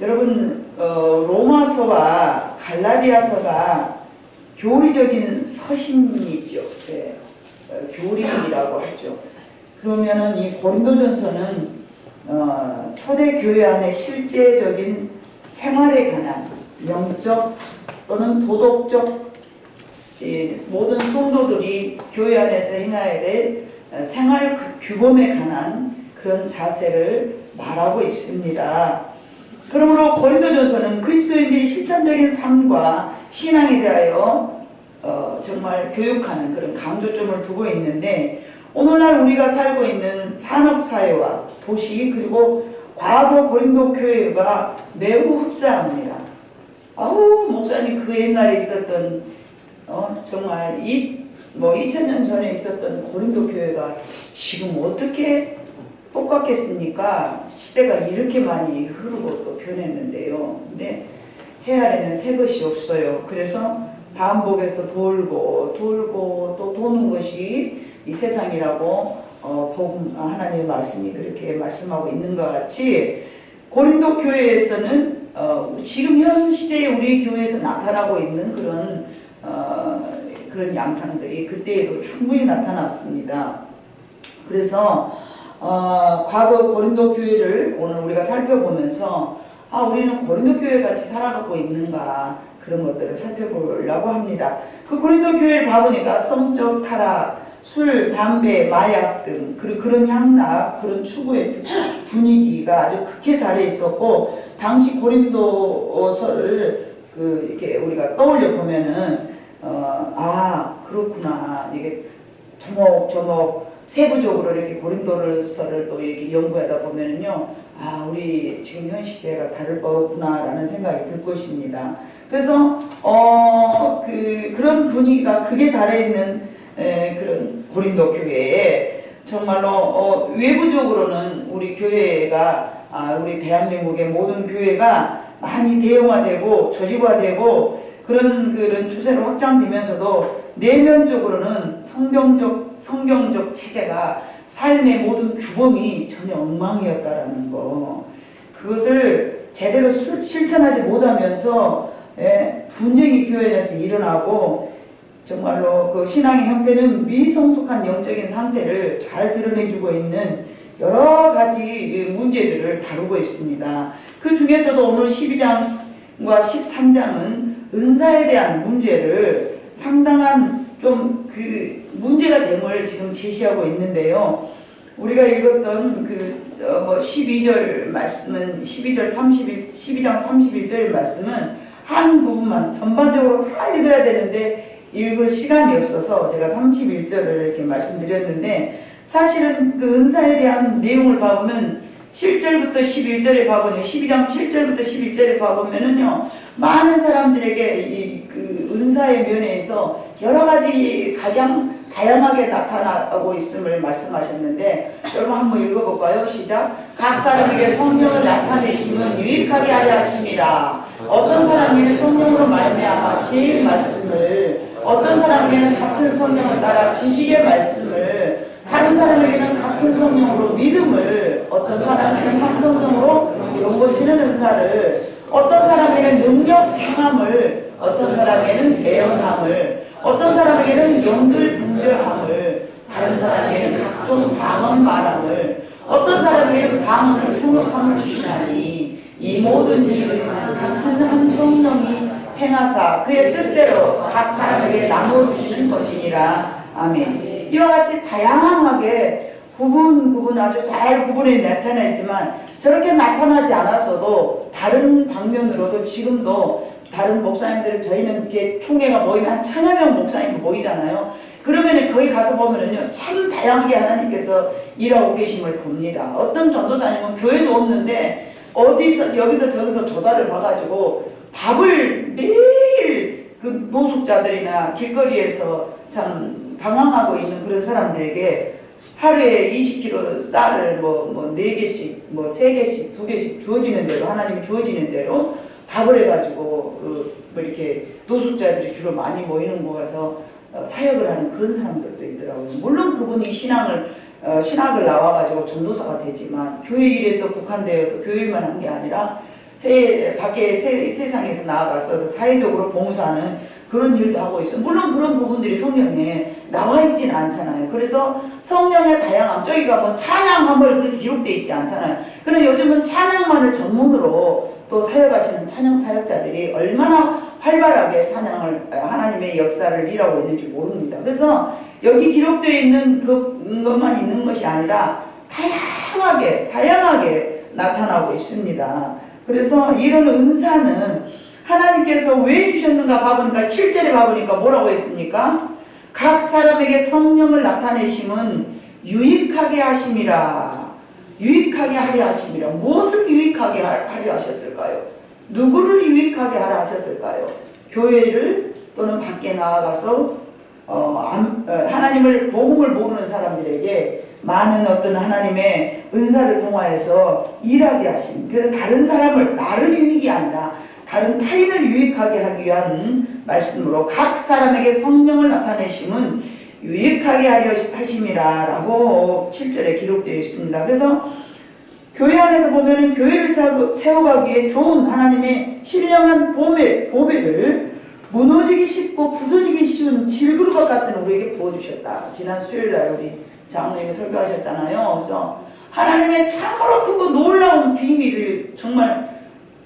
여러분, 로마서와 갈라디아서가 교리적인 서신이죠. 네, 교리이라고 하죠. 그러면은 이 고린도전서는 초대 교회 안의 실제적인 생활에 관한 영적 또는 도덕적 모든 성도들이 교회 안에서 행해야 될 생활 규범에 관한 그런 자세를 말하고 있습니다. 그러므로 고린도전서는 그리스도인들이 실천적인 삶과 신앙에 대하여 정말 교육하는 그런 강조점을 두고 있는데, 오늘날 우리가 살고 있는 산업사회와 도시 그리고 과거 고린도 교회가 매우 흡사합니다. 아우, 목사님 그 옛날에 있었던 정말 2000년 전에 있었던 고린도 교회가 지금 어떻게 똑같겠습니까? 시대가 이렇게 많이 흐르고 또 변했는데요. 근데 헤아리는 새 것이 없어요. 그래서 반복해서 돌고 또 도는 것이 이 세상이라고 복음 하나님의 말씀이 그렇게 말씀하고 있는 것 같이, 고린도 교회에서는 지금 현 시대에 우리 교회에서 나타나고 있는 그런 양상들이 그때에도 충분히 나타났습니다. 그래서 과거 고린도 교회를 오늘 우리가 살펴보면서 우리는 고린도 교회 같이 살아가고 있는가, 그런 것들을 살펴보려고 합니다. 그 고린도 교회를 봐보니까 성적 타락, 술, 담배, 마약 등 그런 향락, 그런 추구의 분위기가 아주 극에 달해 있었고, 당시 고린도서를 이렇게 우리가 떠올려 보면은 그렇구나, 이게 조목조목 세부적으로 이렇게 고린도서를 또 이렇게 연구하다 보면은요, 우리 지금 현 시대가 다를 거구나라는 생각이 들 것입니다. 그래서 그런 분위기가 극에 달해 있는 그런 고린도 교회에 정말로 외부적으로는 우리 교회가 우리 대한민국의 모든 교회가 많이 대형화되고 조직화되고 그런 추세로 확장되면서도 내면적으로는 성경적 체제가 삶의 모든 규범이 전혀 엉망이었다라는 거, 그것을 제대로 실천하지 못하면서 분쟁이 교회 내에서 일어나고, 정말로 그 신앙의 형태는 미성숙한 영적인 상태를 잘 드러내주고 있는 여러 가지 문제들을 다루고 있습니다. 그 중에서도 오늘 12장과 13장은 은사에 대한 문제를 상당한 좀 문제가 됨을 지금 제시하고 있는데요. 우리가 읽었던 12절 말씀은 12장 31절 말씀은 한 부분만 전반적으로 다 읽어야 되는데 읽을 시간이 없어서 제가 31절을 이렇게 말씀드렸는데, 사실은 그 은사에 대한 내용을 봐보면 7절부터 11절에 봐보면 12장 7절부터 11절에 봐보면은요, 많은 사람들에게 그 은사의 면에서 여러 가지 다양하게 나타나고 있음을 말씀하셨는데, 여러분 한번 읽어볼까요? 시작. 각 사람에게 성령을 나타내심은 유익하게 하려 하심이라. 어떤 사람에게는 성령으로 말미암아 지혜의 말씀을, 어떤 사람에게는 같은 성령을 따라 지식의 말씀을, 다른 사람에게는 같은 성령으로 믿음을, 어떤 사람에게는 한 성령으로 연고치는 은사를, 어떤 사람에게는 능력 행함을, 어떤 사람에게는 예언함을, 어떤 사람에게는 영들 분별함을, 다른 사람에게는 각종 방언 말함을, 어떤 사람에게는 방언을 통역함을 주시나니 이 모든 일은 같은 한 성령이 행하사 그의 뜻대로 각 사람에게 나누어 주시는 것이니라. 아멘. 이와 같이 다양하게 아주 잘 구분해 나타냈지만, 저렇게 나타나지 않았어도 다른 방면으로도 지금도 다른 목사님들, 저희는 이렇게 총회가 모이면 한 1000여 명 목사님이 모이잖아요. 그러면 거기 가서 보면은요, 참 다양하게 하나님께서 일하고 계심을 봅니다. 어떤 전도사님은 교회도 없는데 여기서 저기서 조달을 봐가지고 밥을 매일 그 노숙자들이나 길거리에서 참 방황하고 있는 그런 사람들에게 하루에 20kg 쌀을 4개씩, 3개씩, 2개씩 주어지는 대로, 하나님이 주어지는 대로 밥을 해가지고 이렇게 노숙자들이 주로 많이 모이는 곳 가서 사역을 하는 그런 사람들도 있더라고요. 물론 그분이 신학을 나와가지고 전도사가 되지만 교회 일에서 국한되어서 교회만 한 게 아니라 밖에 세상에서 나아가서 사회적으로 봉사하는 그런 일도 하고 있어요. 물론 그런 부분들이 성경에 나와 있지는 않잖아요. 그래서 성령의 다양함, 저희가 뭐 찬양함을 그렇게 기록되어 있지 않잖아요. 그런데 요즘은 찬양만을 전문으로 또 사역하시는 찬양 사역자들이 얼마나 활발하게 찬양을, 하나님의 역사를 일하고 있는지 모릅니다. 그래서 여기 기록되어 있는 그것만 있는 것이 아니라 다양하게 나타나고 있습니다. 그래서 이런 은사는 하나님께서 왜 주셨는가 봐보니까 7절에 봐보니까 뭐라고 했습니까? 각 사람에게 성령을 나타내심은 유익하게 하심이라. 유익하게 하려 하심이라. 무엇을 유익하게 하려 하셨을까요? 누구를 유익하게 하려 하셨을까요? 교회를 또는 밖에 나아가서 하나님을 복음을 모르는 사람들에게 많은 어떤 하나님의 은사를 통하여서 일하게 하신, 그래서 다른 사람을, 나를 유익이 아니라 다른 타인을 유익하게 하기 위한 말씀으로 각 사람에게 성령을 나타내심은 유익하게 하려 하심이라 라고 7절에 기록되어 있습니다. 그래서 교회 안에서 보면은 교회를 세워가기에 좋은 하나님의 신령한 보배들, 무너지기 쉽고 부서지기 쉬운 질그릇과 같은 우리에게 부어주셨다. 지난 수요일날 우리 장로님이 설교하셨잖아요. 그래서 하나님의 참으로 크고 놀라운 비밀을, 정말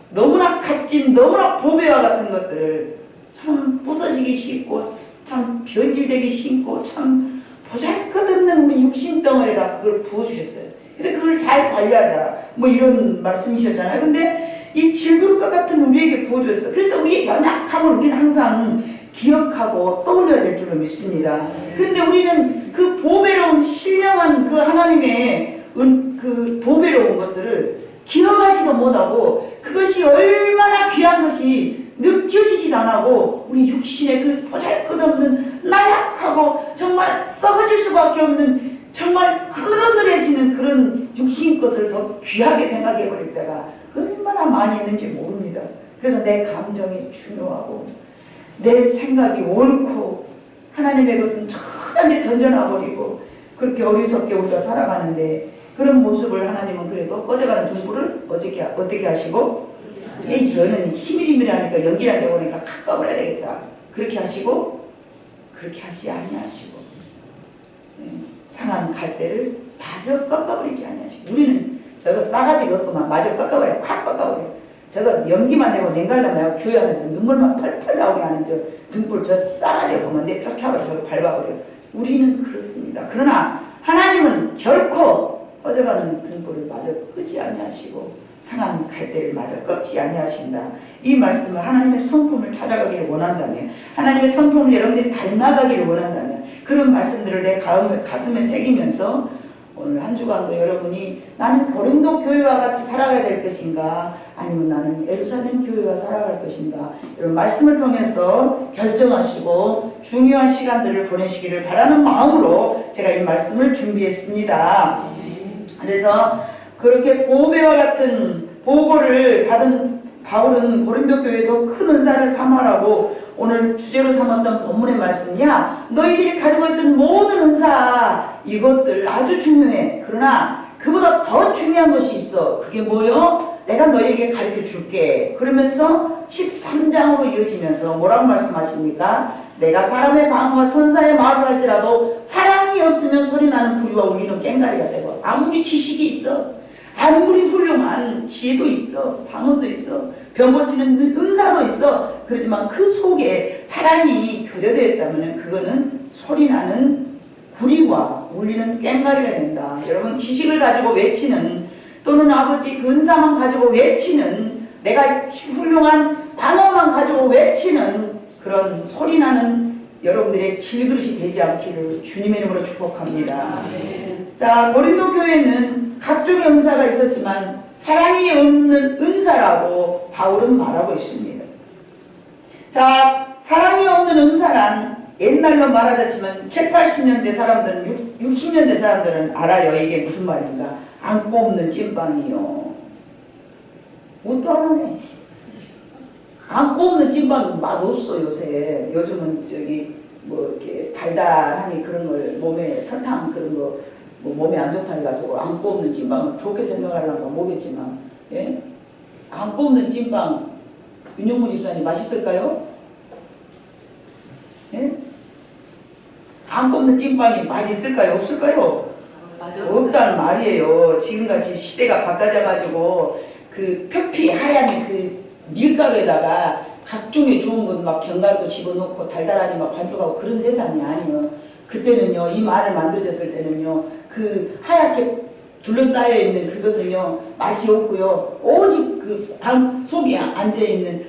너무나 값진, 너무나 보배와 같은 것들을 참 부서지기 쉽고 참 변질되기 쉽고 참 보잘것없는 우리 육신 덩어리에다 그걸 부어주셨어요. 그래서 그걸 잘 관리하자, 뭐 이런 말씀이셨잖아요. 근데 이 질그릇과 같은 우리에게 부어주셨어요. 그래서 우리의 연약함을 우리는 항상 기억하고 떠올려야 될 줄로 믿습니다. 그런데 우리는 그 보배로운 신령한 그 하나님의 그 보배로운 것들을 기억하지도 못하고, 그것이 얼마나 귀한 것이 느껴지지도 않고, 우리 육신의 그 보잘것없는 나약하고 정말 썩어질 수밖에 없는 정말 흐느러들해지는 그런 육신 것을 더 귀하게 생각해 버릴 때가 얼마나 많이 있는지 모릅니다. 그래서 내 감정이 중요하고 내 생각이 옳고 하나님의 것은 천하에 던져놔버리고 그렇게 어리석게 우리가 살아가는데, 그런 모습을 하나님은 그래도 꺼져가는 등불을 어떻게 하시고, 너는 희미리미하니까 연기를 하려고 하니까 깎아버려야 되겠다, 그렇게 하시고, 그렇게 하시 아니하시고, 상한 갈대를 마저 꺾어버리지 아니하시고. 우리는 저거 싸가지 없구만 마저 꺾어버려, 확 꺾어버려. 저거 연기만 내고 냉갈라면 교회 안에서 눈물만 펄펄 나오게 하는 저 등불, 저 싸가지 없구만 내 쫓아버려, 저거 밟아버려. 우리는 그렇습니다. 그러나 하나님은 결코 꺼져가는 등불을 마저 끄지 아니하시고 상한 갈대를 마저 꺾지 아니하신다. 이 말씀을, 하나님의 성품을 찾아가기를 원한다면, 하나님의 성품을 여러분들이 닮아가기를 원한다면, 그런 말씀들을 내 가슴에 새기면서 오늘 한 주간도 여러분이 나는 고린도 교회와 같이 살아가야 될 것인가, 아니면 나는 예루살렘 교회와 살아갈 것인가, 이런 말씀을 통해서 결정하시고 중요한 시간들을 보내시기를 바라는 마음으로 제가 이 말씀을 준비했습니다. 그래서 그렇게 보배와 같은 보고를 받은 바울은 고린도 교회에 더 큰 은사를 삼아라고 오늘 주제로 삼았던 본문의 말씀이야. 너희들이 가지고 있던 모든 은사, 이것들 아주 중요해. 그러나 그보다 더 중요한 것이 있어. 그게 뭐요? 내가 너희에게 가르쳐 줄게. 그러면서 13장으로 이어지면서 뭐라고 말씀하십니까? 내가 사람의 방언과 천사의 말을 할지라도 사랑이 없으면 소리나는 구리와 울리는 꽹과리가 되고, 아무리 지식이 있어, 아무리 훌륭한 지혜도 있어, 방언도 있어, 병 고치는 은사도 있어, 그러지만 그 속에 사랑이 결여되어 있다면 그거는 소리나는 구리와 울리는 꽹과리가 된다. 여러분, 지식을 가지고 외치는, 또는 아버지 그 은사만 가지고 외치는, 내가 훌륭한 방언만 가지고 외치는 그런 소리나는 여러분들의 질그릇이 되지 않기를 주님의 이름으로 축복합니다. 자, 고린도 교회는 각종의 은사가 있었지만 사랑이 없는 은사라고 바울은 말하고 있습니다. 자, 사랑이 없는 은사란 옛날로 말하자지만 7, 80년대 사람들은, 60년대 사람들은 알아요. 이게 무슨 말인가. 안고 없는 찐빵이요. 뭣도 안 하네. 안고 없는 찐빵 맛없어. 요새 요즘은 저기 뭐 이렇게 달달하니 그런 걸, 몸에 설탕 그런 거 뭐 몸에 안 좋다 해가지고 안고 없는 찐빵을 좋게 생각하려고 모르겠지만, 예? 안 뽑는 찐빵 윤용무 집사님 맛있을까요? 예? 안 뽑는 찐빵이 맛있을까요? 없을까요? 없다는 말이에요. 지금같이 시대가 바꿔져가지고 그 표피 하얀 그 밀가루에다가 각종의 좋은 것 막 견과류도 집어넣고 달달하니 막 반죽하고 그런 세상이 아니에요. 그때는요, 이 말을 만들어졌을 때는요, 그 하얗게 둘러싸여 있는 그것은요, 맛이 없고요, 오직 그 속에 앉아있는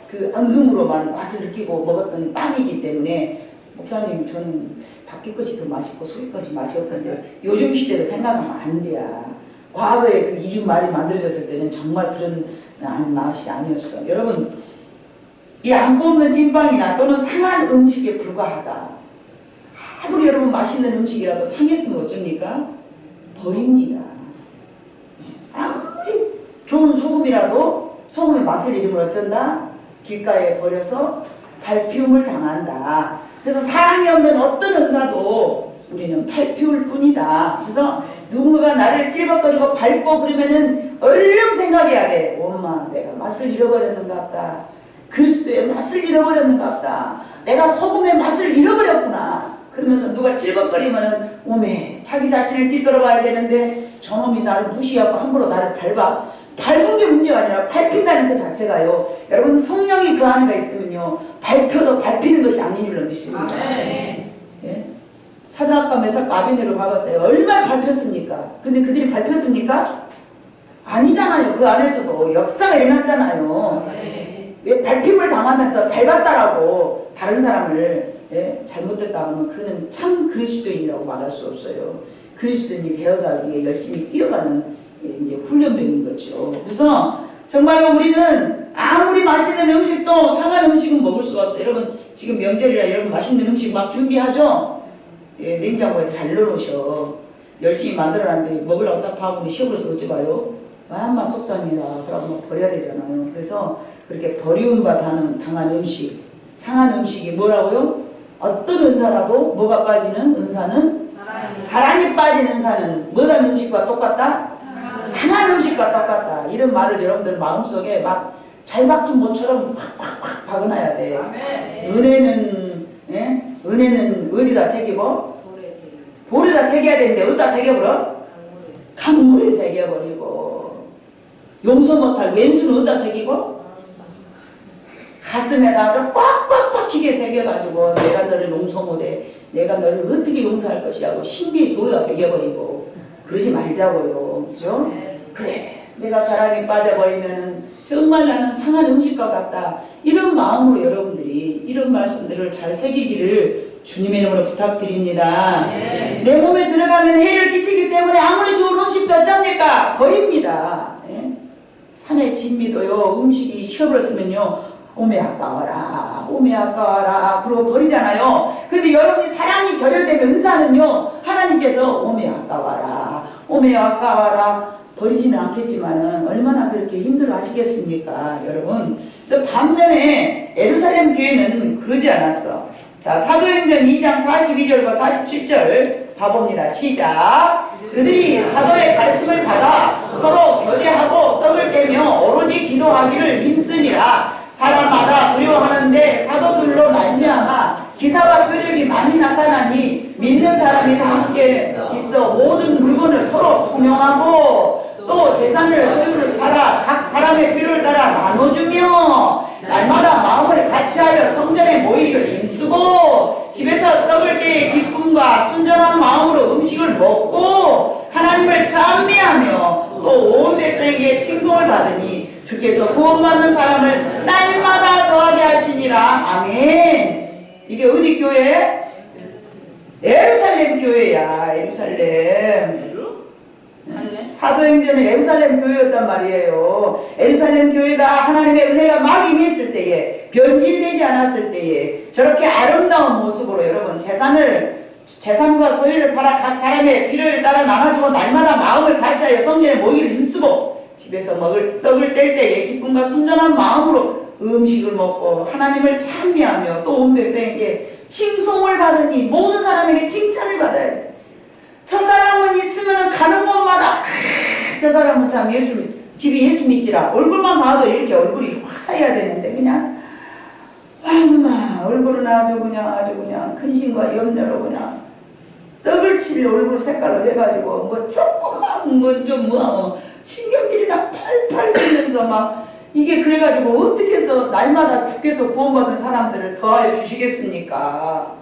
그 앙금으로만 맛을 느끼고 먹었던 빵이기 때문에, 목사님, 저는 밖에 것이 더 맛있고 속에 것이 맛이 없던데, 요즘 시대로 생각하면 안 돼요. 과거에 그 이 말이 만들어졌을 때는 정말 그런 맛이 아니었어. 여러분, 이 안 뽑는 찐빵이나 또는 상한 음식에 불과하다. 아무리 여러분 맛있는 음식이라도 상했으면 어쩝니까? 버립니다. 아무리 좋은 소금이라도 소금의 맛을 잃으면 어쩐다? 길가에 버려서 발피움을 당한다. 그래서 사랑이 없는 어떤 은사도 우리는 발피울 뿐이다. 그래서 누군가가 나를 찔벅거리고 밟고 그러면은 얼른 생각해야 돼. 엄마, 내가 맛을 잃어버렸는 것 같다. 그리스도의 맛을 잃어버렸는 것 같다. 내가 소금의 맛을 잃어버렸구나. 그러면서 누가 찔벅거리면은 오메 자기 자신을 뒤돌아봐야 되는데 저놈이 나를 무시하고 함부로 나를 밟은 게 문제가 아니라 밟힌다는 그 자체가요. 여러분 성령이 그 안에 있으면요. 밟혀도 밟히는 것이 아닌 줄로 믿습니다. 예? 사드락과 메삭과 아벤네고를 봐봤어요. 얼마나 밟혔습니까? 근데 그들이 밟혔습니까? 아니잖아요. 그 안에서도 역사가 일어났잖아요. 왜 밟힘을 당하면서 밟았다라고 다른 사람을 잘못됐다 하면 그는 참 그리스도인이라고 말할 수 없어요. 그리스도인이 되어가기 위해 열심히 뛰어가는 이제 훈련병인 거죠. 그래서 정말로 우리는 아무리 맛있는 음식도 상한 음식은 먹을 수가 없어요. 여러분 지금 명절이라 여러분 맛있는 음식 막 준비하죠? 냉장고에 잘 넣어놓으셔. 열심히 만들어놨는데 먹으려고 딱 봐보니 식어버려서 어쩌봐요? 마음만 속상해라. 그러면 버려야 되잖아요. 그래서 그렇게 버리운 바 당한 음식, 상한 음식이 뭐라고요? 어떤 은사라도 뭐가 빠지는 은사는? 사랑이 빠진 은사는 뭐든 음식과 똑같다? 상한 음식과 똑같다. 이런 말을 여러분들 마음속에 막 잘 박힌 못처럼 확 박아놔야 돼. 은혜는 어디다 새기고? 돌에다 새겨야 되는데 어디다 새겨버려? 강물에 새겨버리고. 용서 못할 왼수는 어디다 새기고? 가슴에다 아주 꽉꽉 박히게 새겨가지고 내가 너를 용서 못해. 내가 너를 어떻게 용서할 것이라고 신비의 돌에다 베겨버리고. 그러지 말자고요. 그죠? 그래. 내가 사랑에 빠져버리면은 정말 나는 상한 음식과 같다. 이런 마음으로 여러분들이 이런 말씀들을 잘 새기기를 주님의 이름으로 부탁드립니다. 내 몸에 들어가면 해를 끼치기 때문에 아무리 좋은 음식도 어쩝니까? 버립니다. 산의 진미도요. 음식이 식어버렸으면요. 오메 아까워라. 오메 아까워라. 그러고 버리잖아요. 근데 여러분이 사랑이 결여되면 은사는요. 하나님께서 오메 아까워라. 오메 아까워라. 버리지는 않겠지만은 얼마나 그렇게 힘들어 하시겠습니까? 여러분. 그래서 반면에 예루살렘 교회는 그러지 않았어. 자, 사도행전 2장 42절과 47절 봐봅니다. 시작. 그들이 사도의 가르침을 받아 서로 교제하고 떡을 떼며 오로지 기도하기를 힘쓰니라. 사람마다 두려워하는데 사도들로 말미암아 기사와 표적이 많이 나타나니 믿는 사람이 다 함께 있어 모든 물건을 서로 통용하고 또 재산을 소유를 팔아 각 사람의 필요를 따라 나눠주며 날마다 마음을 같이하여 성전에 모이기를 힘쓰고 집에서 떡을 때의 기쁨과 순전한 마음으로 음식을 먹고 하나님을 찬미하며 또 온 백성에게 칭송을 받으니 주께서 구원받는 사람을 날마다 더하게 하시니라. 아멘. 이게 어디 교회? 예루살렘 교회야. 예루살렘. 사도행전은 예루살렘 교회였단 말이에요. 예루살렘 교회가 하나님의 은혜가 막 임했을 때에, 변질되지 않았을 때에 저렇게 아름다운 모습으로 여러분 재산과 소유를 팔아 각 사람의 필요를 따라 나눠주고 날마다 마음을 같이하여 성전에 모이기를 힘쓰고 집에서 먹을 떡을 뗄 때에 기쁨과 순전한 마음으로 음식을 먹고 하나님을 찬미하며 또 온 백성에게 칭송을 받으니 모든 사람에게 칭찬을 받아야 돼. 저 사람은 있으면 가는 곳마다 저 사람은 참 예수 집이 예수 믿지라. 얼굴만 봐도 이렇게 얼굴이 확 쌓여야 되는데 그냥 엄마 얼굴은 아주 그냥 근심과 염려로 그냥 떡을 칠 얼굴 색깔로 해가지고 뭐 조금만 뭐 신경질이나 팔팔 흘리면서 막 이게 그래가지고 어떻게 해서 날마다 주께서 구원받은 사람들을 더하여 주시겠습니까?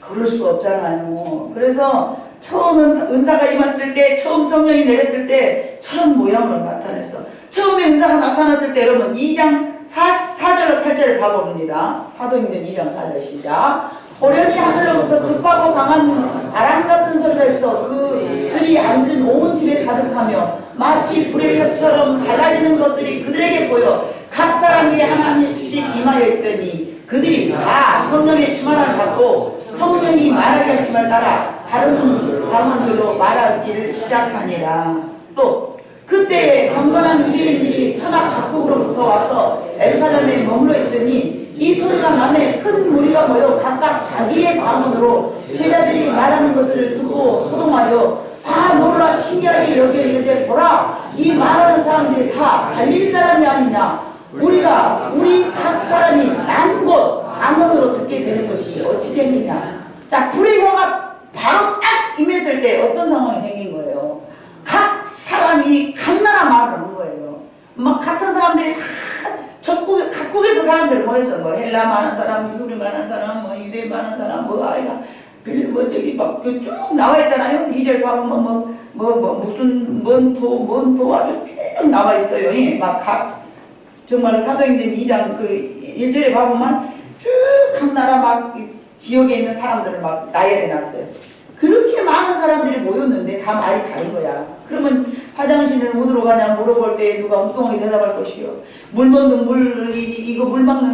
그럴 수 없잖아요. 그래서 처음 은사가 임했을 때, 처음 성령이 내렸을 때 저런 모양으로 나타냈어. 처음에 은사가 나타났을 때 여러분 2장 4절로 8절을 봐봅니다. 사도행전 2장 4절 시작. 호련히 하늘로부터 급하고 강한 바람 같은 소리가 있어 그들이 앉은 온 집에 가득하며 마치 불의 혀처럼 밝아지는 것들이 그들에게 보여 각 사람 위에 하나씩 임하여 있더니 그들이 다 성령의 충만함을 받고 성령이 말하게 하심을 따라 다른 방언들로 말하기를 시작하니라. 또 그때 경건한 유대인들이 천하 각국으로부터 와서 예루살렘에 머물러 있더니 이 소리가 남에 큰 무리가 모여 각각 자기의 방언으로 제자들이 말하는 것을 듣고 소동하여 다 놀라 신기하게 여겨 이르되 보라 이 말하는 사람들이 다 갈릴 사람이 아니냐 우리 각 사람이 난 곳 방언으로 듣게 되는 것이 어찌 됐느냐. 자, 불의 혀가 바로 딱 임했을 때 어떤 상황이 생긴 거예요. 각 사람이 각 나라 말을 하는 거예요. 막 같은 사람들이 다 각국에서 사람들 모여서 뭐 헬라 많은 사람, 유리 많은 사람, 뭐 유대 많은 사람, 뭐 아이가 저기 막 쭉 나와 있잖아요. 2절 보면 무슨 뭔 도 아주 쭉 나와 있어요. 막 정말 사도행전 2장 그 1절에 보면 쭉 각 나라 막 지역에 있는 사람들을 막 나열해 놨어요. 그렇게 많은 사람들이 모였는데 다 말이 다른 거야. 그러면 화장실을 어디로 가냐 물어볼 때 누가 엉뚱하게 대답할 것이요. 물 막는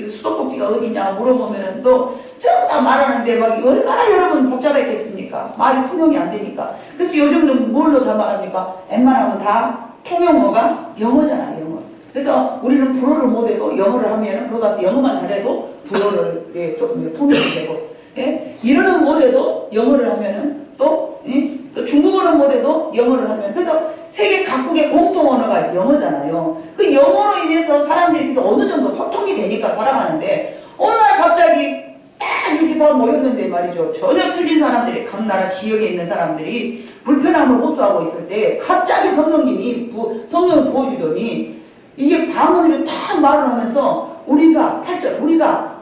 수도꼭지가 어디냐 물어보면은 또 저거 다 말하는데 막 얼마나 여러분 복잡했겠습니까? 말이 통용이 안 되니까. 그래서 요즘은 뭘로 다 말합니까? 웬만하면 다 통용어가 영어잖아, 영어. 그래서 우리는 불어를 못해도 영어를 하면은 그거 가서 영어만 잘해도 불어를 조금 통용이 되고, 예? 일어는 못해도 영어를 하면은 또 중국어는 못해도 영어를 하면 그래서 세계 각국의 공통 언어가 영어잖아요. 그 영어로 인해서 사람들이 어느 정도 소통이 되니까 살아가는데 어느 날 갑자기 딱 이렇게 다 모였는데 말이죠. 전혀 틀린 사람들이 각 나라 지역에 있는 사람들이 불편함을 호소하고 있을 때 갑자기 성령님이 성령을 부어주더니 이게 방언으로 딱 말을 하면서 우리가 8절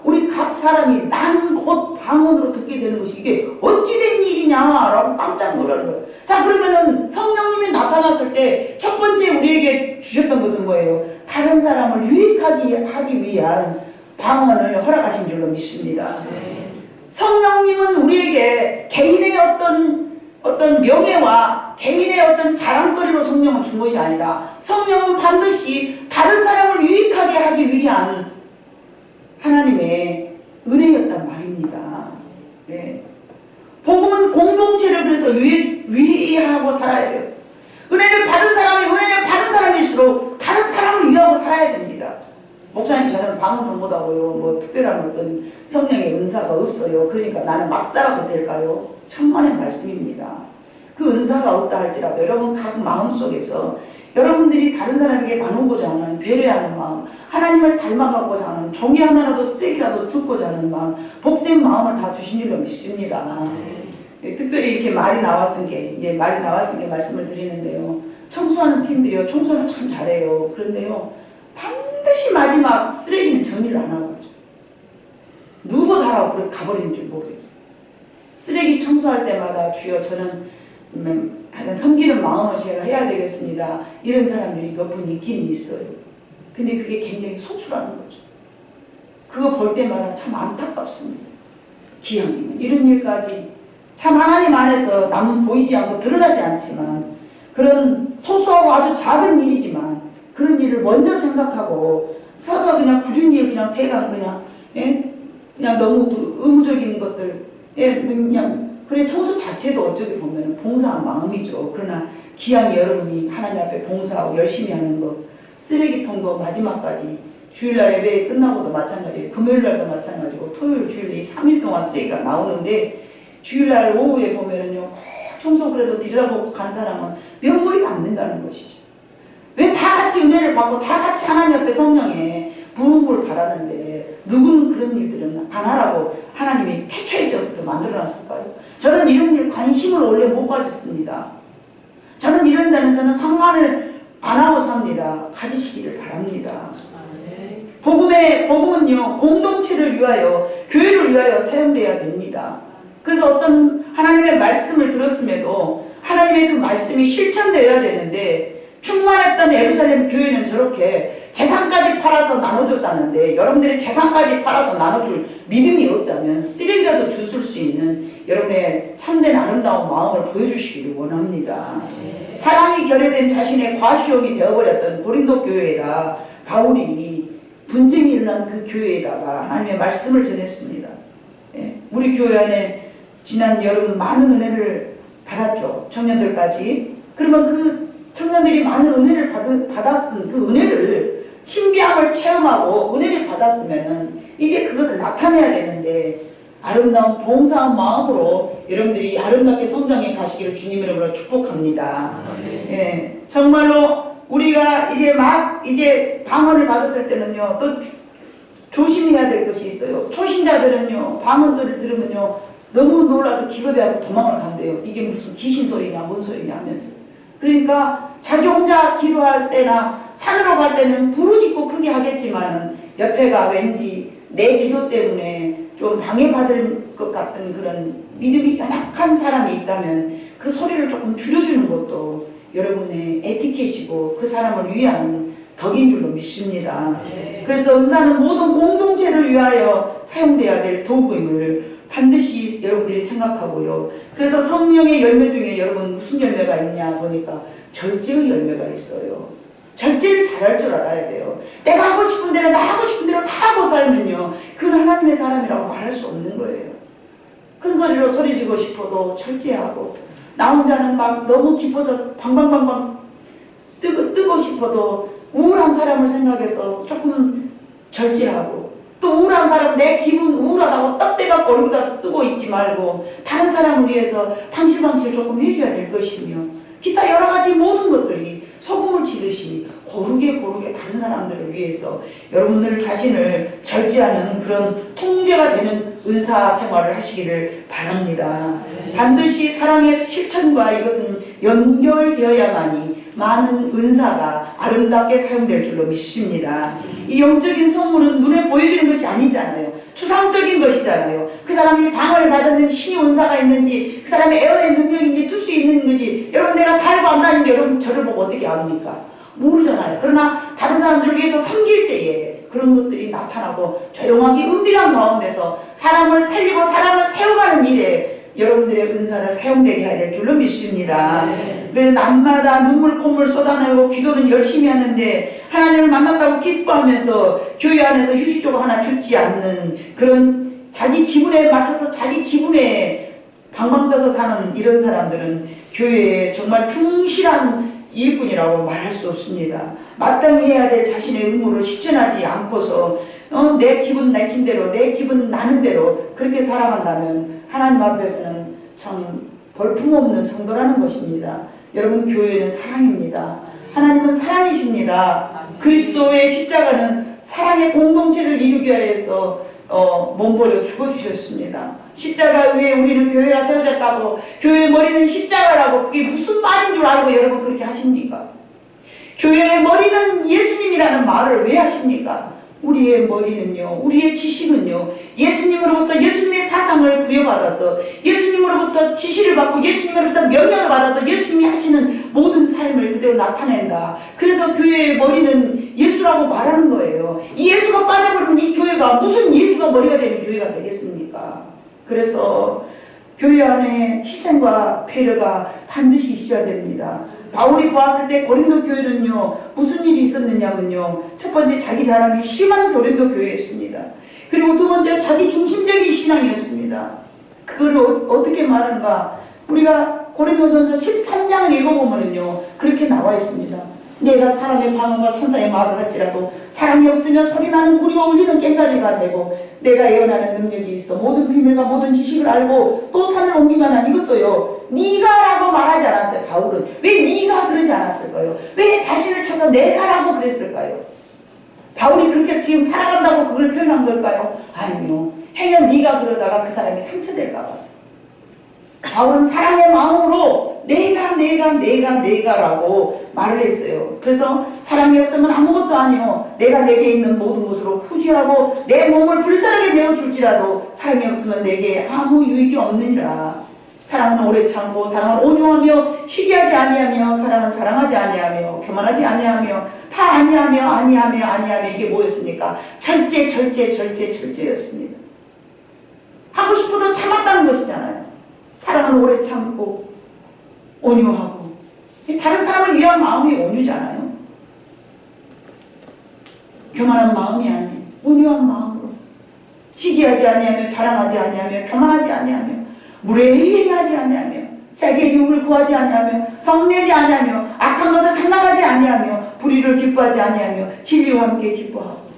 우리 각 사람이 난 곧 방언으로 듣게 되는 것이 이게 어찌된 일이냐라고 깜짝 놀라는 거예요. 자, 그러면은 성령님이 나타났을 때 첫 번째 우리에게 주셨던 것은 뭐예요? 다른 사람을 유익하게 하기 위한 방언을 허락하신 줄로 믿습니다. 성령님은 우리에게 개인의 어떤 명예와 개인의 어떤 자랑거리로 성령을 준 것이 아니라 성령은 반드시 다른 사람을 유익하게 하기 위한 하나님의 은혜였단 말입니다. 네. 복음은 공동체를 그래서 위하고 살아야 돼요. 은혜를 받은 사람일수록 다른 사람을 위하고 살아야 됩니다. 목사님 저는 방언도 못하고요. 뭐 특별한 어떤 성령의 은사가 없어요. 그러니까 나는 막 살아도 될까요? 천만의 말씀입니다. 그 은사가 없다 할지라도 여러분 각 마음속에서 여러분들이 다른 사람에게 나누고자 하는 배려하는 마음, 하나님을 닮아가고자 하는 종이 하나라도 쓰레기라도 줍고자 하는 마음, 복된 마음을 다 주신 줄로 믿습니다. 특별히 이렇게 말이 나왔은 게 말씀을 드리는데요. 청소하는 팀들이요. 청소는 참 잘해요. 그런데요. 반드시 마지막 쓰레기는 정리를 안 하고 가죠. 누구보다 하라고 가버리는 줄 모르겠어요. 쓰레기 청소할 때마다 주여 저는 하여튼 섬기는 마음을 제가 해야 되겠습니다. 이런 사람들이 몇 분 있긴 있어요. 근데 그게 굉장히 소출하는 거죠. 그거 볼 때마다 참 안타깝습니다. 기왕이면 이런 일까지 참 하나님 안에서 남은 보이지 않고 드러나지 않지만 그런 소소하고 아주 작은 일이지만 그런 일을 먼저 생각하고 서서 그냥 굳은 일 그냥 대강 그냥 너무 의무적인 것들 그냥 그래 청소 자체도 어쩌게 보면 봉사한 마음이죠. 그러나 기왕 여러분이 하나님 앞에 봉사하고 열심히 하는 거 쓰레기통도 마지막까지 주일날 예배 끝나고도 마찬가지예요. 금요일날도 마찬가지고 토요일 주일 이 3일 동안 쓰레기가 나오는데 주일날 오후에 보면은요 청소 그래도 들여다보고 간 사람은 몇 머리가 안 된다는 것이죠. 같이 은혜를 받고 다 같이 하나님 앞에 성령에 부음을 바라는데 누구는 그런 일들은 안 하라고 하나님이 태초에부터 만들어놨을까요? 저는 이런 일 관심을 원래 못 가졌습니다. 저는 이런 데는 저는 상관을 안 하고 삽니다. 가지시기를 바랍니다. 복음은요, 공동체를 위하여, 교회를 위하여 사용되어야 됩니다. 그래서 어떤 하나님의 말씀을 들었음에도 하나님의 그 말씀이 실천되어야 되는데, 충만했던 예루살렘 교회는 저렇게 재산까지 팔아서 나눠줬다는데, 여러분들이 재산까지 팔아서 나눠줄 믿음이 없다면 쓰레기라도 주실 수 있는 여러분의 참된 아름다운 마음을 보여주시기를 원합니다. 사랑이 결여된 자신의 과시욕이 되어버렸던 고린도 교회에다 바울이 분쟁이 일어난 그 교회에다가 하나님의 말씀을 전했습니다. 우리 교회 안에 지난 여름 많은 은혜를 받았죠. 청년들까지. 그러면 그 청년들이 많은 은혜를 받았은 그 은혜를, 신비함을 체험하고 은혜를 받았으면은 이제 그것을 나타내야 되는데, 아름다운 봉사한 마음으로 여러분들이 아름답게 성장해 가시기를 주님의 이름으로 축복합니다. 예, 정말로 우리가 이제 방언을 받았을 때는요, 또 조심해야 될 것이 있어요. 초신자들은요, 방언 소리를 들으면요, 너무 놀라서 기겁해하고 도망을 간대요. 이게 무슨 귀신 소리냐, 뭔 소리냐 하면서. 그러니까 자기 혼자 기도할 때나 산으로 갈 때는 부르짖고 크게 하겠지만은 옆에가 왠지 내 기도 때문에 좀 방해받을 것 같은 그런 믿음이 연약한 사람이 있다면 그 소리를 조금 줄여주는 것도 여러분의 에티켓이고 그 사람을 위한 덕인 줄로 믿습니다. 그래서 은사는 모든 공동체를 위하여 사용되어야 될 도구임을 반드시 여러분들이 생각하고요. 그래서 성령의 열매 중에 여러분 무슨 열매가 있냐 보니까 절제의 열매가 있어요. 절제를 잘할 줄 알아야 돼요. 내가 하고 싶은 대로, 나 하고 싶은 대로 다 하고 살면요, 그건 하나님의 사람이라고 말할 수 없는 거예요. 큰 소리로 소리지고 싶어도 절제하고, 나 혼자는 막 너무 기뻐서 방방방방 뜨고 싶어도 우울한 사람을 생각해서 조금 절제하고, 또 우울한 사람, 내 기분 우울하다고 떡대갖고 얼굴에다 쓰고 있지 말고 다른 사람을 위해서 방실방실 조금 해줘야 될 것이며, 기타 여러 가지 모든 것들이 소금을 치듯이 고르게 다른 사람들을 위해서 여러분들 자신을 절제하는 그런 통제가 되는 은사 생활을 하시기를 바랍니다. 반드시 사랑의 실천과 이것은 연결되어야만이 많은 은사가 아름답게 사용될 줄로 믿습니다. 이 영적인 소문은 눈에 보여지는 것이 아니잖아요. 추상적인 것이잖아요. 그 사람이 방을 받았는지 신의 은사가 있는지 그 사람의 에어의 능력인지 틀 수 있는 건지 여러분 내가 달고 안다는 게 여러분 저를 보고 어떻게 압니까? 모르잖아요. 그러나 다른 사람들을 위해서 섬길 때에 그런 것들이 나타나고 조용하게 은밀한 가운데서 사람을 살리고 사람을 세워가는 일에 여러분들의 은사를 사용되게 해야 될 줄로 믿습니다. 그래서 날마다 눈물 콧물 쏟아내고 기도는 열심히 하는데 하나님을 만났다고 기뻐하면서 교회 안에서 휴식조가 하나 죽지 않는 그런 자기 기분에 맞춰서 자기 기분에 방방 떠서 사는 이런 사람들은 교회에 정말 충실한 일꾼이라고 말할 수 없습니다. 마땅히 해야 될 자신의 의무를 실천하지 않고서 내 기분 내킨 대로 내 기분 나는 대로 그렇게 살아간다면 하나님 앞에서는 참 볼품없는 성도라는 것입니다. 여러분 교회는 사랑입니다. 하나님은 사랑이십니다. 그리스도의 십자가는 사랑의 공동체를 이루기 위해서 몸버려 죽어주셨습니다. 십자가 위에 우리는 교회가 세워졌다고 교회의 머리는 십자가라고 그게 무슨 말인 줄 알고 여러분 그렇게 하십니까? 교회의 머리는 예수님이라는 말을 왜 하십니까? 우리의 머리는요, 우리의 지식은요, 예수님으로부터 예수님의 사상을 부여받아서 예수님으로부터 지시를 받고 예수님으로부터 명령을 받아서 예수님이 하시는 모든 삶을 그대로 나타낸다. 그래서 교회의 머리는 예수라고 말하는 거예요. 이 예수가 빠져버리면 이 교회가 무슨 예수가 머리가 되는 교회가 되겠습니까? 그래서 교회 안에 희생과 배려가 반드시 있어야 됩니다. 바울이 보았을 때 고린도 교회는요 무슨 일이 있었느냐면요, 첫 번째 자기 자랑이 심한 고린도 교회였습니다. 그리고 두 번째 자기 중심적인 신앙이었습니다. 그걸 어떻게 말하는가? 우리가 고린도전서 13장을 읽어보면요 그렇게 나와 있습니다. 내가 사람의 방언과 천사의 말을 할지라도 사랑이 없으면 소리나는 구리와 울리는 꽹과리가 되고 내가 예언하는 능력이 있어 모든 비밀과 모든 지식을 알고 또 산을 옮기면 한 이것도요 네가 라고 말하지 않았어요. 바울은 왜 네가 그러지 않았을까요? 왜 자신을 쳐서 내가 라고 그랬을까요? 바울이 그렇게 지금 살아간다고 그걸 표현한 걸까요? 아니요. 행여 네가 그러다가 그 사람이 상처될까 봐서 바울은 사랑의 마음으로 내가라고 말을 했어요. 그래서 사랑이 없으면 아무것도 아니요. 내가 내게 있는 모든 것으로 후지하고 내 몸을 불사르게 내어줄지라도 사랑이 없으면 내게 아무 유익이 없느니라. 사랑은 오래 참고 사랑은 온유하며 희귀하지 아니하며 사랑은 자랑하지 아니하며 교만하지 아니하며 다 아니하며 이게 뭐였습니까? 절제였습니다. 하고 싶어도 참았다는 것이잖아요. 사랑은 오래 참고 온유하고 다른 사람을 위한 마음이 온유잖아요. 교만한 마음이 아니에요. 온유한 마음으로 희귀하지 아니하며 자랑하지 아니하며 교만하지 아니하며 무례히 행하지 아니하며 자기의 유익을 구하지 아니하며 성내지 아니하며 악한 것을 생각하지 아니하며 불의를 기뻐하지 아니하며 진리와 함께 기뻐하고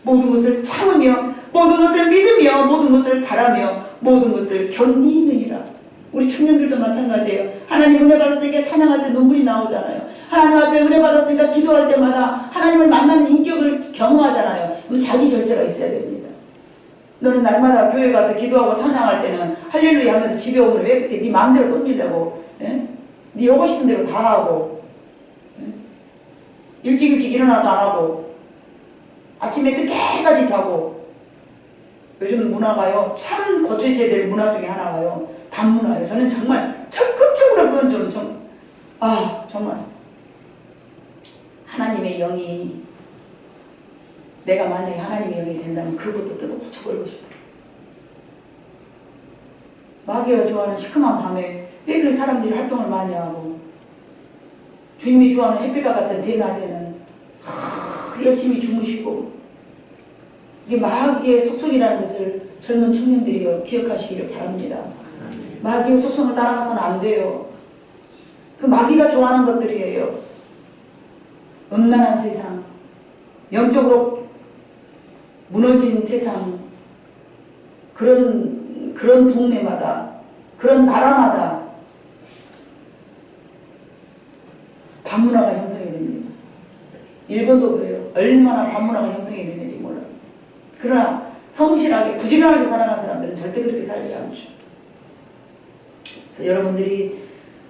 모든 것을 참으며 모든 것을 믿으며 모든 것을 바라며 모든 것을 견디느니라. 우리 청년들도 마찬가지예요. 하나님 은혜 받았으니까 찬양할 때 눈물이 나오잖아요. 하나님 앞에 은혜 받았으니까 기도할 때마다 하나님을 만나는 인격을 경험하잖아요. 그럼 자기 절제가 있어야 됩니다. 너는 날마다 교회 가서 기도하고 찬양할 때는 할렐루야 하면서 집에 오면 왜 그때 네 마음대로 쏟으려고 네 하고 싶은 대로 다 하고 일찍 일어나도 안 하고 아침에 늦게까지 자고 요즘 문화가요 참 고쳐져야 될 문화 중에 하나가요 반문화예요. 저는 정말 적극적으로 그건 정말 하나님의 영이 내가 만약에 하나님의 영이 된다면 그것도 뜯어고쳐버리고 싶어요. 마귀가 좋아하는 시큼한 밤에 왜 그렇게 사람들이 활동을 많이 하고 주님이 좋아하는 햇빛과 같은 대낮에는 열심히 주무시고 이게 마귀의 속성이라는 것을 젊은 청년들이 기억하시기를 바랍니다. 마귀의 속성을 따라가서는 안 돼요. 그 마귀가 좋아하는 것들이에요. 음란한 세상, 영적으로 무너진 세상, 그런 동네마다, 그런 나라마다 반문화가 형성이 됩니다. 일본도 그래요. 얼마나 반문화가 형성이 됐는지 몰라요. 그러나 성실하게 부지런하게 살아가는 사람들은 절대 그렇게 살지 않죠. 그래서 여러분들이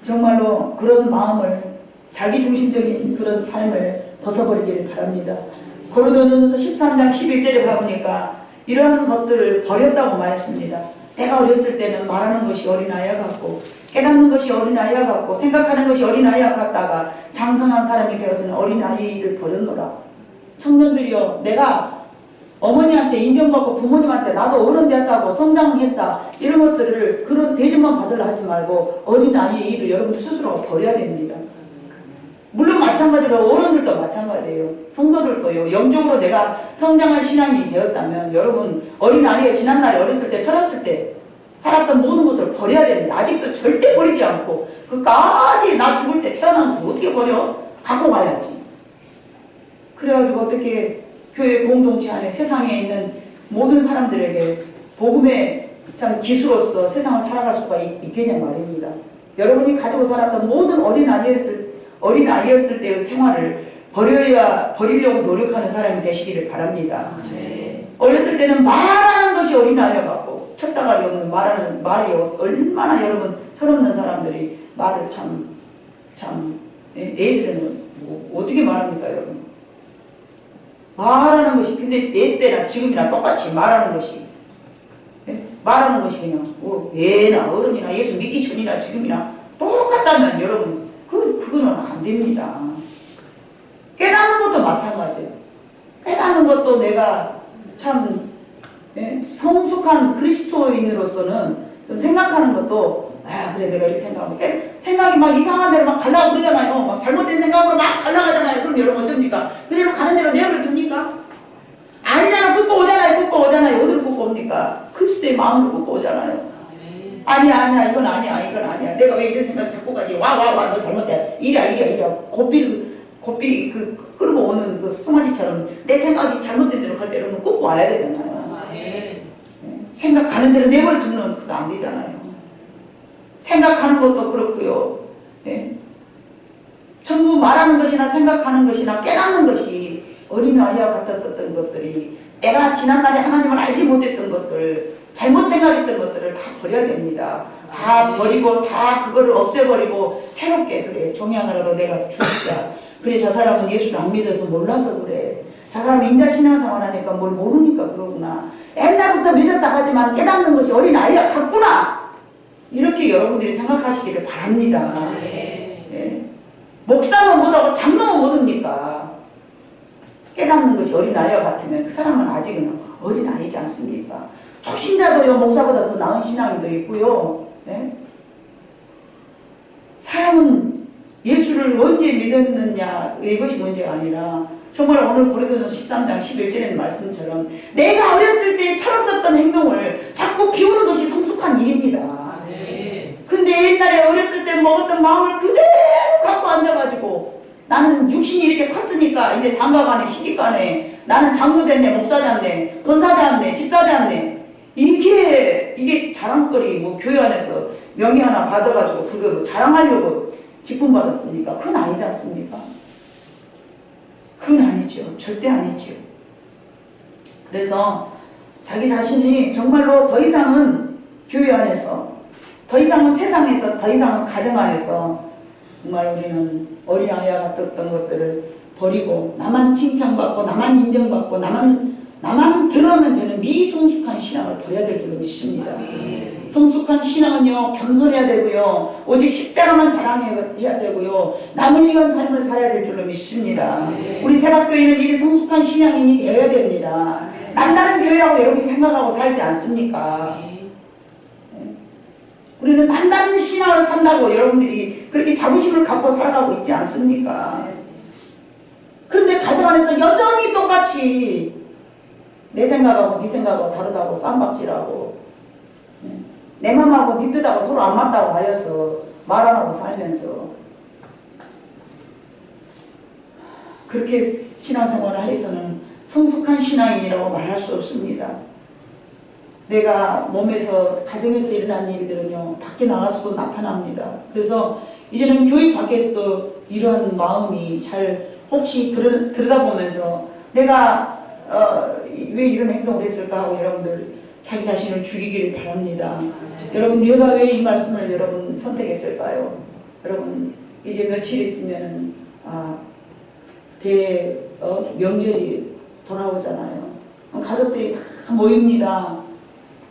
정말로 그런 마음을 자기중심적인 그런 삶을 벗어버리기를 바랍니다. 고린도전서 13장 11절에 가보니까 이러한 것들을 버렸다고 말했습니다. 내가 어렸을 때는 말하는 것이 어린아이와 같고 깨닫는 것이 어린아이와 같고 생각하는 것이 어린아이와 같다가 장성한 사람이 되어서는 어린아이를 버렸노라. 청년들이여 내가 어머니한테 인정받고 부모님한테 나도 어른 되었다고 성장했다 이런 것들을 그런 대접만 받으려 하지 말고 어린아이의 일을 여러분들 스스로 버려야 됩니다. 물론 마찬가지로 어른들도 마찬가지예요. 성도들도요. 영적으로 내가 성장한 신앙이 되었다면 여러분 어린아이의 지난날에 어렸을 때 철없을 때 살았던 모든 것을 버려야 됩니다. 아직도 절대 버리지 않고 그까지 나 죽을 때 태어난 거 어떻게 버려? 갖고 가야지. 그래가지고 어떻게 교회 공동체 안에 세상에 있는 모든 사람들에게 복음의 참 기수로서 세상을 살아갈 수가 있겠냐 말입니다. 여러분이 가지고 살았던 모든 어린아이였을 때의 생활을 버리려고 노력하는 사람이 되시기를 바랍니다. 네. 어렸을 때는 말하는 것이 어린아이와 같고 척다가리 없는 말이 얼마나 여러분 철없는 사람들이 말을 애들은 뭐 어떻게 말합니까 여러분? 말하는 것이 근데 내 때나 지금이나 똑같이 말하는 것이 말하는 것이 그냥 애나 어른이나 예수 믿기 전이나 지금이나 똑같다면 여러분 그거는 안 됩니다. 깨닫는 것도 마찬가지예요. 깨닫는 것도 내가 참 성숙한 그리스도인으로서는 생각하는 것도 그래 내가 이렇게 생각하면 생각이 막 이상한 대로 막 가려고 그러잖아요. 막 잘못된 생각으로 막 가려가잖아요. 그럼 여러분 어쩝니까? 그대로 가는 대로 내버려 둡니까? 아니잖아. 끊고 오잖아요. 어디로 끊고 옵니까? 그리스도의 마음으로 끊고 오잖아요. 아니야 이건 아니야 내가 왜 이런 생각 자꾸 가지 와 너 잘못돼 이랴 고삐 끌고 오는 그 스토마지처럼 내 생각이 잘못된 대로 갈 때로는 꼭 와야 되잖아요. 생각하는 대로 내버려두면 그거 안 되잖아요. 생각하는 것도 그렇고요. 예? 전부 말하는 것이나 생각하는 것이나 깨닫는 것이 어린아이와 같았었던 것들이 내가 지난날에 하나님을 알지 못했던 것들 잘못 생각했던 것들을 다 버려야 됩니다. 다 버리고 다 그거를 없애버리고 새롭게 그래 종이 하나라도 내가 주자. 그래 저 사람은 예수를 안 믿어서 몰라서 그래. 저 사람은 인자신앙생활 하니까 뭘 모르니까 그러구나. 옛날부터 믿었다 하지만 깨닫는 것이 어린아이와 같구나. 이렇게 여러분들이 생각하시기를 바랍니다. 예. 목사는 못하고 장로는 못합니까? 깨닫는 것이 어린아이와 같으면 그 사람은 아직은 어린아이지 않습니까? 초신자도요 목사보다 더 나은 신앙도 있고요. 예? 사람은 예수를 언제 믿었느냐 이것이 문제가 아니라 정말 오늘 고린도전서 13장 11절의 말씀처럼 내가 어렸을 때 철없었던 행동을 자꾸 비우는 것이 성숙한 일입니다. 근데 옛날에 어렸을 때 먹었던 마음을 그대로 갖고 앉아가지고 나는 육신이 이렇게 컸으니까 이제 장가가네 시집가네 나는 장로 됐네 목사 됐네 권사 됐네 집사 됐네 이게 자랑거리 뭐 교회 안에서 명예 하나 받아가지고 그거 자랑하려고 직분 받았습니까? 그건 아니지 않습니까? 그건 아니죠. 절대 아니죠. 그래서 자기 자신이 정말로 더 이상은 교회 안에서 더 이상은 세상에서 더 이상은 가정 안에서 정말 우리는 어린아이와 같았던 것들을 버리고 나만 칭찬받고 나만 인정받고 나만 들어오면 되는 미성숙한 신앙을 버려야 될 줄로 믿습니다. 성숙한 신앙은요 겸손해야 되고요 오직 십자가만 자랑해야 되고요 남을 위한 삶을 살아야 될 줄로 믿습니다. 우리 새박교회는 이제 성숙한 신앙인이 되어야 됩니다. 남다른 교회라고 여러분이 생각하고 살지 않습니까? 우리는 남다른 신앙을 산다고 여러분들이 그렇게 자부심을 갖고 살아가고 있지 않습니까? 그런데 가정 안에서 여전히 똑같이 내 생각하고 네 생각하고 다르다고 쌈박질하고 내 맘하고 네 뜻하고 서로 안 맞다고 하여서 말 안 하고 살면서 그렇게 신앙생활을 해서는 성숙한 신앙인이라고 말할 수 없습니다. 내가 몸에서 가정에서 일어난 일들은요 밖에 나가서도 나타납니다. 그래서 이제는 교회 밖에서도 이런 마음이 잘 혹시 들여다보면서 내가 왜 이런 행동을 했을까 하고 여러분들 자기 자신을 죽이기를 바랍니다. 여러분 내가 왜 이 말씀을 여러분 선택했을까요? 여러분 이제 며칠 있으면은 명절이 돌아오잖아요. 가족들이 다 모입니다.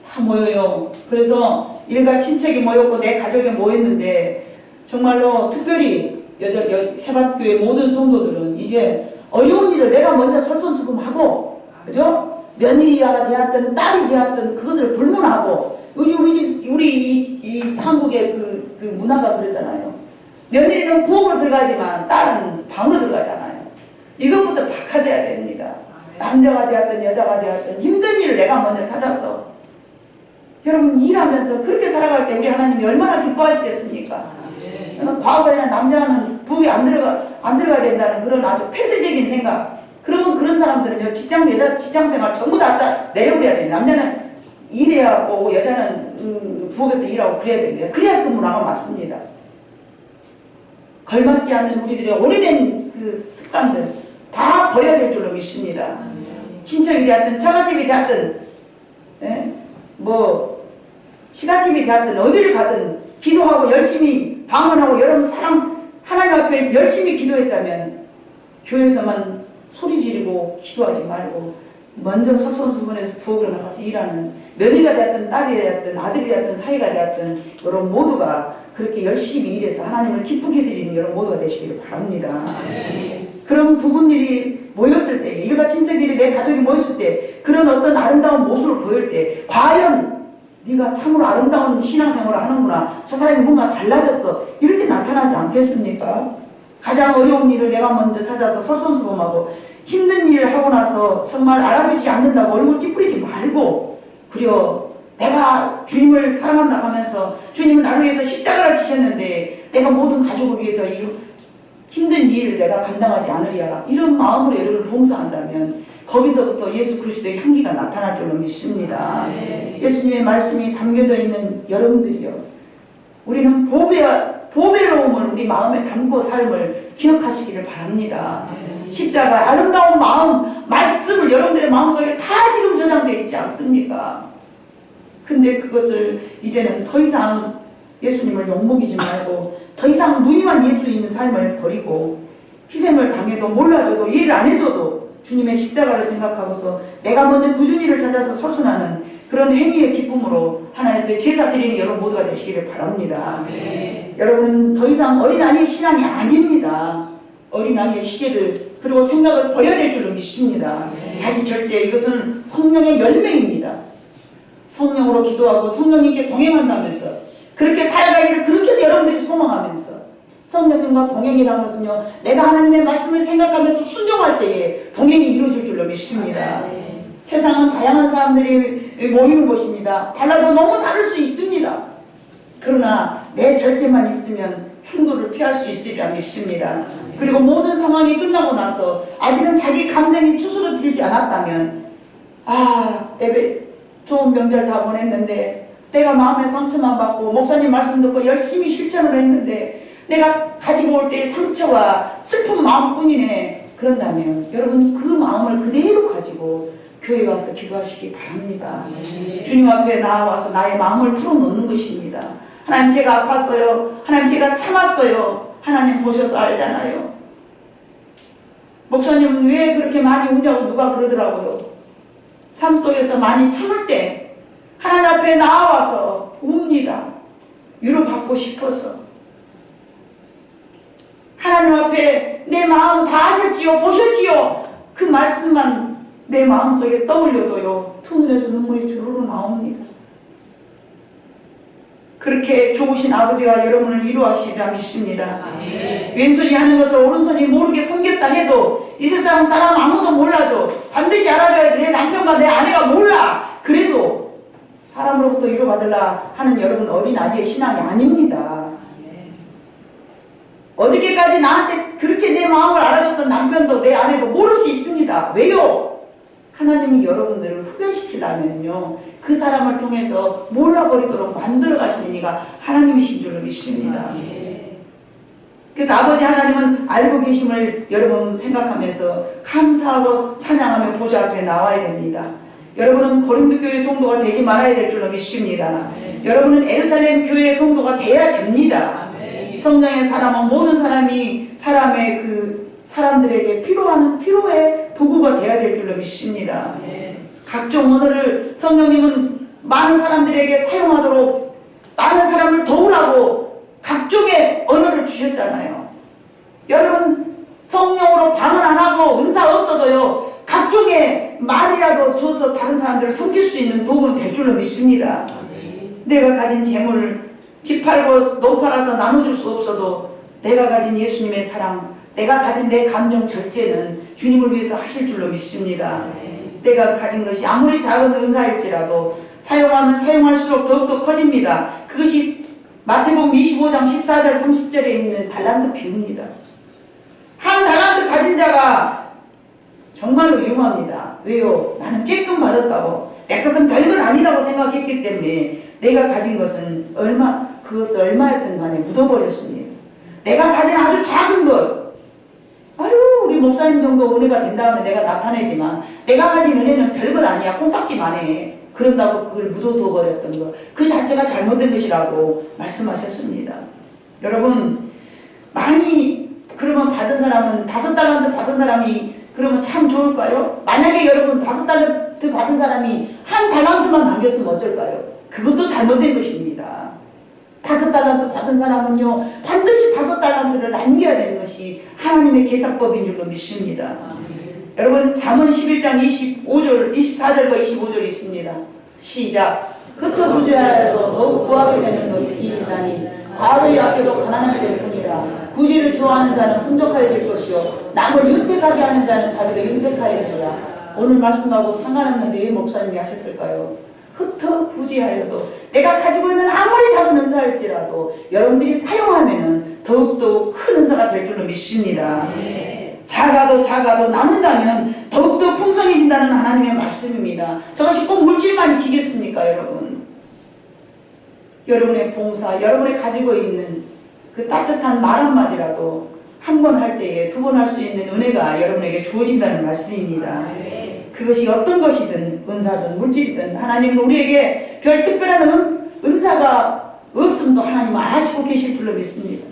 다 모여요. 그래서 일가 친척이 모였고 내 가족이 모였는데 정말로 특별히 새밭교회 모든 성도들은 이제 어려운 일을 내가 먼저 설선수금하고 그죠? 며느리가 되었든 딸이 되었든 그것을 불문하고 우리 이 한국의 그 문화가 그러잖아요. 며느리는 부엌으로 들어가지만 딸은 방으로 들어가잖아요. 이것부터 바꿔줘야 됩니다. 남자가 되었든 여자가 되었든 힘든 일을 내가 먼저 찾아서 여러분 일하면서 그렇게 살아갈 때 우리 하나님이 얼마나 기뻐하시겠습니까? 과거에는 남자는 부엌에 안 들어가야 된다는 그런 아주 폐쇄적인 생각. 그러면 그런 사람들은요 여자 직장생활 전부 다 내려버려야 됩니다. 남자는 일해야 하고 여자는 부엌에서 일하고 그래야 됩니다. 그래야 그 문화가 맞습니다. 걸맞지 않는 우리들의 오래된 그 습관들 다 버려야 될 줄로 믿습니다. 친척이 되었든 처갓집이 되었든 뭐 시가집이 되었든 어디를 가든 기도하고 열심히 방언하고 여러분 하나님 앞에 열심히 기도했다면 교회에서만 소리 지르고 기도하지 말고 먼저 솔선수범해서 부엌으로 나가서 일하는 며느리가 되었든 딸이 되었든 아들이 되었든 사위가 되었든 여러분 모두가 그렇게 열심히 일해서 하나님을 기쁘게 드리는 여러분 모두가 되시기를 바랍니다. 그런 부분들이 모였을 때 일가 친척들이 내 가족이 모였을 때 그런 어떤 아름다운 모습을 보일 때 과연 네가 참으로 아름다운 신앙생활을 하는구나 저 사람이 뭔가 달라졌어 이렇게 나타나지 않겠습니까? 가장 어려운 일을 내가 먼저 찾아서 솔선수범하고 힘든 일을 하고 나서 정말 알아주지 않는다고 얼굴 찌푸리지 말고 그려 내가 주님을 사랑한다 하면서 주님은 나를 위해서 십자가를 지셨는데 내가 모든 가족을 위해서 이 힘든 일을 내가 감당하지 않으리야. 이런 마음으로 여러분을 봉사한다면 거기서부터 예수 그리스도의 향기가 나타날 줄로 믿습니다. 예수님의 말씀이 담겨져 있는 여러분들이요. 우리는 보배로움을 우리 마음에 담고 삶을 기억하시기를 바랍니다. 십자가 아름다운 마음, 말씀을 여러분들의 마음속에 다 지금 저장되어 있지 않습니까? 근데 그것을 이제는 더 이상 예수님을 욕먹이지 말고 더 이상 무늬만 예수 있는 삶을 버리고 희생을 당해도 몰라줘도 이해를 안 해줘도 주님의 십자가를 생각하고서 내가 먼저 꾸준히를 찾아서 설순하는 그런 행위의 기쁨으로 하나님 앞에 제사 드리는 여러분 모두가 되시기를 바랍니다. 여러분은 더 이상 어린아이의 신앙이 아닙니다. 어린아이의 시계를 그리고 생각을 버려야 될 줄로 믿습니다. 자기 절제, 이것은 성령의 열매입니다. 성령으로 기도하고 성령님께 동행한다면서 그렇게 살아가기를 그렇게 해서 여러분들이 소망하면서 성령님과 동행이라는 것은요, 내가 하나님의 말씀을 생각하면서 순종할 때에 동행이 이루어질 줄로 믿습니다. 세상은 다양한 사람들이 모이는 곳입니다. 달라도 너무 다를 수 있습니다. 그러나 내 절제만 있으면 충돌을 피할 수 있으리라 믿습니다. 그리고 모든 상황이 끝나고 나서 아직은 자기 감정이 추스러들지 않았다면 예배 좋은 명절 다 보냈는데 내가 마음의 상처만 받고 목사님 말씀 듣고 열심히 실천을 했는데 내가 가지고 올 때의 상처와 슬픈 마음뿐이네. 그런다면 여러분 그 마음을 그대로 가지고 교회에 와서 기도하시기 바랍니다. 주님 앞에 나와서 나의 마음을 털어놓는 것입니다. 하나님 제가 아팠어요. 하나님 제가 참았어요. 하나님 보셔서 알잖아요. 목사님은 왜 그렇게 많이 우냐고 누가 그러더라고요. 삶 속에서 많이 참을 때 하나님 앞에 나와서 웁니다. 위로받고 싶어서. 하나님 앞에 내 마음 다 아셨지요? 보셨지요? 그 말씀만 내 마음속에 떠올려도요, 두 눈에서 눈물이 주르르 나옵니다. 그렇게 좋으신 아버지가 여러분을 위로하시리라 믿습니다. 왼손이 하는 것을 오른손이 모르게 섬겼다 해도 이 세상 사람 아무도 몰라줘. 반드시 알아줘야 돼. 내 남편과 내 아내가 몰라. 그래도 사람으로부터 위로받으려 하는 여러분 어린아이의 신앙이 아닙니다. 어저께까지 나한테 그렇게 내 마음을 알아줬던 남편도 내 아내도 모를 수 있습니다. 왜요? 하나님이 여러분들을 훈련시키려면요, 그 사람을 통해서 몰라버리도록 만들어 가시는 이가 하나님이신 줄로 믿습니다. 그래서 아버지 하나님은 알고 계심을 여러분 생각하면서 감사하고 찬양하며 보좌 앞에 나와야 됩니다. 여러분은 고린도 교회 성도가 되지 말아야 될 줄로 믿습니다. 여러분은 예루살렘 교회의 성도가 돼야 됩니다. 성령의 사람은 모든 사람이 사람들에게 필요의 도구가 되어야 될 줄로 믿습니다. 각종 언어를 성령님은 많은 사람들에게 사용하도록 많은 사람을 도우라고 각종의 언어를 주셨잖아요. 여러분 성령으로 방언 안 하고 은사 없어도요, 각종의 말이라도 줘서 다른 사람들을 섬길 수 있는 도움은 될 줄로 믿습니다. 내가 가진 재물 집 팔고 노 팔아서 나눠줄 수 없어도 내가 가진 예수님의 사랑, 내가 가진 내 감정 절제는 주님을 위해서 하실 줄로 믿습니다. 내가 가진 것이 아무리 작은 은사일지라도 사용하면 사용할수록 더욱더 커집니다. 그것이 마태복음 25장 14절 30절에 있는 달란트 비유입니다. 한 달란트 가진 자가 정말로 유용합니다. 왜요? 나는 쬐끔 받았다고, 내 것은 별것 아니다고 생각했기 때문에 내가 가진 것은 그것을 얼마였든 간에 묻어버렸습니다. 내가 가진 아주 작은 것, 우리 목사님 정도 은혜가 된 다음에 내가 나타내지만 내가 가진 은혜는 별것 아니야. 콩딱지만 해. 그런다고 그걸 묻어둬버렸던 것, 그 자체가 잘못된 것이라고 말씀하셨습니다. 여러분, 많이 그러면 받은 사람은 5달란트 받은 사람이 그러면 참 좋을까요? 만약에 여러분 5달란트 받은 사람이 1달란트만 남겼으면 어쩔까요? 그것도 잘못된 것입니다. 5달란트 받은 사람은요, 반드시 5달란트를 남겨야 되는 것이 하나님의 계산법인 줄로 믿습니다. 여러분, 잠언 11장 24절과 25절이 있습니다. 시작. 흩어두자라도 더욱 구하게 되는 것을 이인하니 과도히 아껴도 가난하게 될 뿐이라. 구제를 좋아하는 자는 풍족하여질 것이요 남을 윤택하게 하는 자는 자기도 윤택하여지리라. 오늘 말씀하고 상관없는데 왜 목사님이 하셨을까요? 흩어 구제하여도 내가 가지고 있는 아무리 작은 은사일지라도 여러분들이 사용하면은 더욱더 큰 은사가 될 줄로 믿습니다. 작아도 나눈다면 더욱더 풍성해진다는 하나님의 말씀입니다. 저것이 꼭 물질만 익히겠습니까, 여러분? 여러분의 봉사, 여러분이 가지고 있는 그 따뜻한 말 한마디라도 한 번 할 때에 두 번 할 수 있는 은혜가 여러분에게 주어진다는 말씀입니다. 그것이 어떤 것이든 은사든 물질이든 하나님은 우리에게 별 특별한 은사가 없음도 하나님은 아시고 계실 줄로 믿습니다.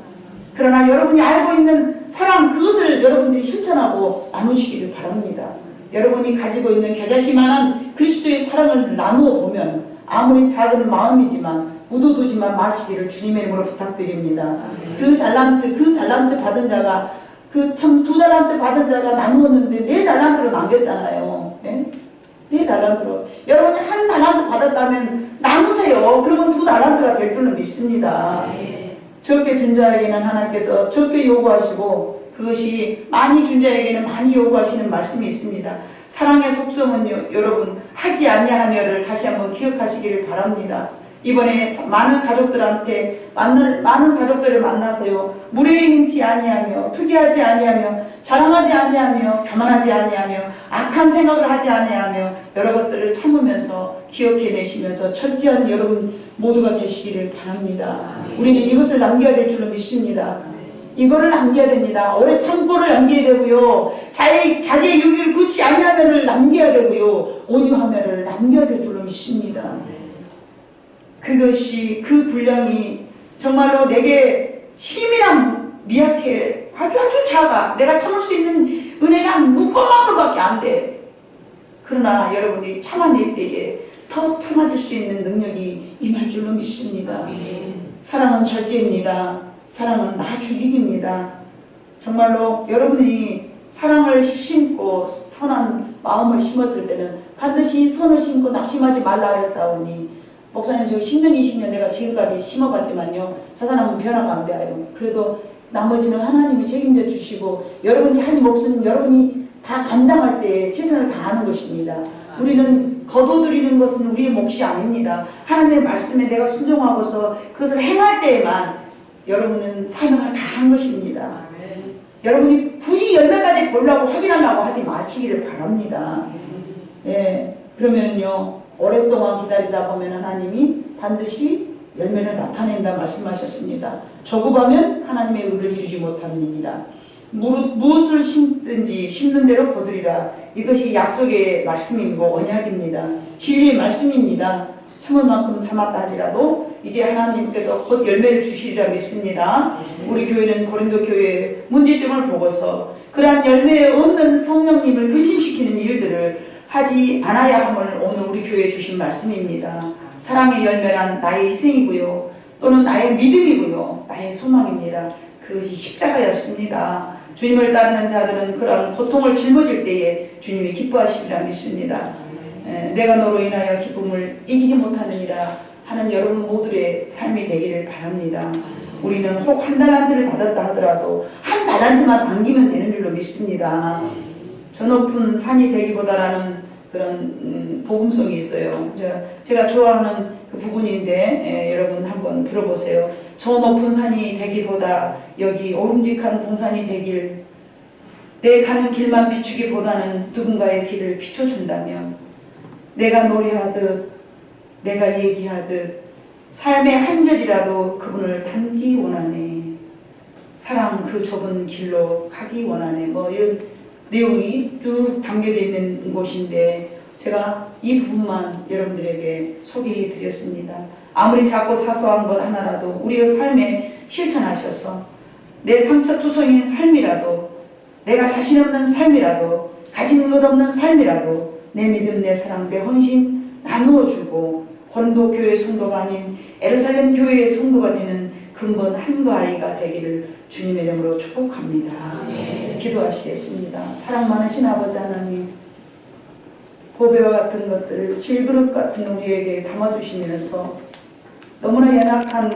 그러나 여러분이 알고 있는 사랑, 그것을 여러분들이 실천하고 나누시기를 바랍니다. 여러분이 가지고 있는 겨자씨만한 그리스도의 사랑을 나누어 보면 아무리 작은 마음이지만 묻어두지만 마시기를 주님의 이름으로 부탁드립니다. 그 달란트 받은 자가 참 2달란트 받은 자가 나누었는데 4달란트로 남겼잖아요. 네? 4달란트로. 여러분이 1달란트 받았다면 나누세요. 그러면 2달란트가 될 줄로 믿습니다. 적게 준 자에게는 하나님께서 적게 요구하시고 그것이 많이 준 자에게는 많이 요구하시는 말씀이 있습니다. 사랑의 속성은요, 여러분, 하지 아니하며를 다시 한번 기억하시기를 바랍니다. 이번에 많은 가족들한테 많은 가족들을 만나서요, 무례히 행치 아니하며 투기하지 아니하며 자랑하지 아니하며 교만하지 아니하며 악한 생각을 하지 아니하며 여러 것들을 참으면서 기억해내시면서 철저한 여러분 모두가 되시기를 바랍니다. 우리는 이것을 남겨야 될 줄로 믿습니다. 이거를 남겨야 됩니다. 오래 참고를 남겨야 되고요, 자기의 유기를 굳지 아니하면을 남겨야 되고요, 온유하면을 남겨야 될 줄로 믿습니다. 그것이 그 분량이 정말로 내게 힘이랑 미약해, 아주 작아. 내가 참을 수 있는 은혜가 문고만큼밖에 안 돼. 그러나 여러분이 참아낼 때에 더 참아줄 수 있는 능력이 임할 줄로 믿습니다. 사랑은 절제입니다. 사랑은 나 죽이기입니다. 정말로 여러분이 사랑을 심고 선한 마음을 심었을 때는 반드시 선을 심고 낙심하지 말라 하였사오니, 목사님, 저 10년, 20년 내가 지금까지 심어봤지만요, 자산하면 변화가 안 돼요. 그래도 나머지는 하나님이 책임져 주시고 여러분이 할 몫은 여러분이 다 감당할 때 최선을 다하는 것입니다. 우리는 거둬들이는 것은 우리의 몫이 아닙니다. 하나님의 말씀에 내가 순종하고서 그것을 행할 때에만 여러분은 사명을 다한 것입니다. 여러분이 굳이 열매까지 보려고 확인하려고 하지 마시기를 바랍니다. 예, 그러면은요, 오랫동안 기다리다 보면 하나님이 반드시 열매를 나타낸다 말씀하셨습니다. 조급하면 하나님의 의를 이루지 못하느니라. 무엇을 심든지 심는 대로 거두리라. 이것이 약속의 말씀이고 언약입니다. 진리의 말씀입니다. 참을 만큼 참았다 하지라도 이제 하나님께서 곧 열매를 주시리라 믿습니다. 우리 교회는 고린도 교회의 문제점을 보고서 그러한 열매에 없는 성령님을 근심시키는 일들을 하지 않아야 함을 오늘 우리 교회에 주신 말씀입니다. 사랑의 열매란 나의 희생이고요, 또는 나의 믿음이고요, 나의 소망입니다. 그것이 십자가였습니다. 주님을 따르는 자들은 그런 고통을 짊어질 때에 주님이 기뻐하시리라 믿습니다. 내가 너로 인하여 기쁨을 이기지 못하느니라 하는 여러분 모두의 삶이 되기를 바랍니다. 우리는 혹 1달란트를 받았다 하더라도 1달란트만 남기면 되는 줄로 믿습니다. 저 높은 산이 되기보다라는 그런 복음성이 있어요. 제가 좋아하는 그 부분인데 여러분 한번 들어보세요. 저 높은 산이 되기보다 여기 오름직한 동산이 되길, 내 가는 길만 비추기보다는 누군가의 길을 비춰준다면, 내가 노래하듯 내가 얘기하듯 삶의 한 절이라도 그분을 닮기 원하네. 사랑 그 좁은 길로 가기 원하네. 뭐 이런 내용이 쭉 담겨져 있는 곳인데 제가 이 부분만 여러분들에게 소개해 드렸습니다. 아무리 작고 사소한 것 하나라도 우리의 삶에 실천하셔서 내 상처투성인 삶이라도, 내가 자신 없는 삶이라도, 가진 것 없는 삶이라도 내 믿음, 내 사랑, 내 헌신 나누어주고 고린도 교회 성도가 아닌 예루살렘 교회의 성도가 되는 근본 한그 아이가 되기를 주님의 이름으로 축복합니다. 기도하시겠습니다. 사랑 많으신 아버지 하나님, 보배와 같은 것들을 질그릇 같은 우리에게 담아주시면서 너무나 연약한 것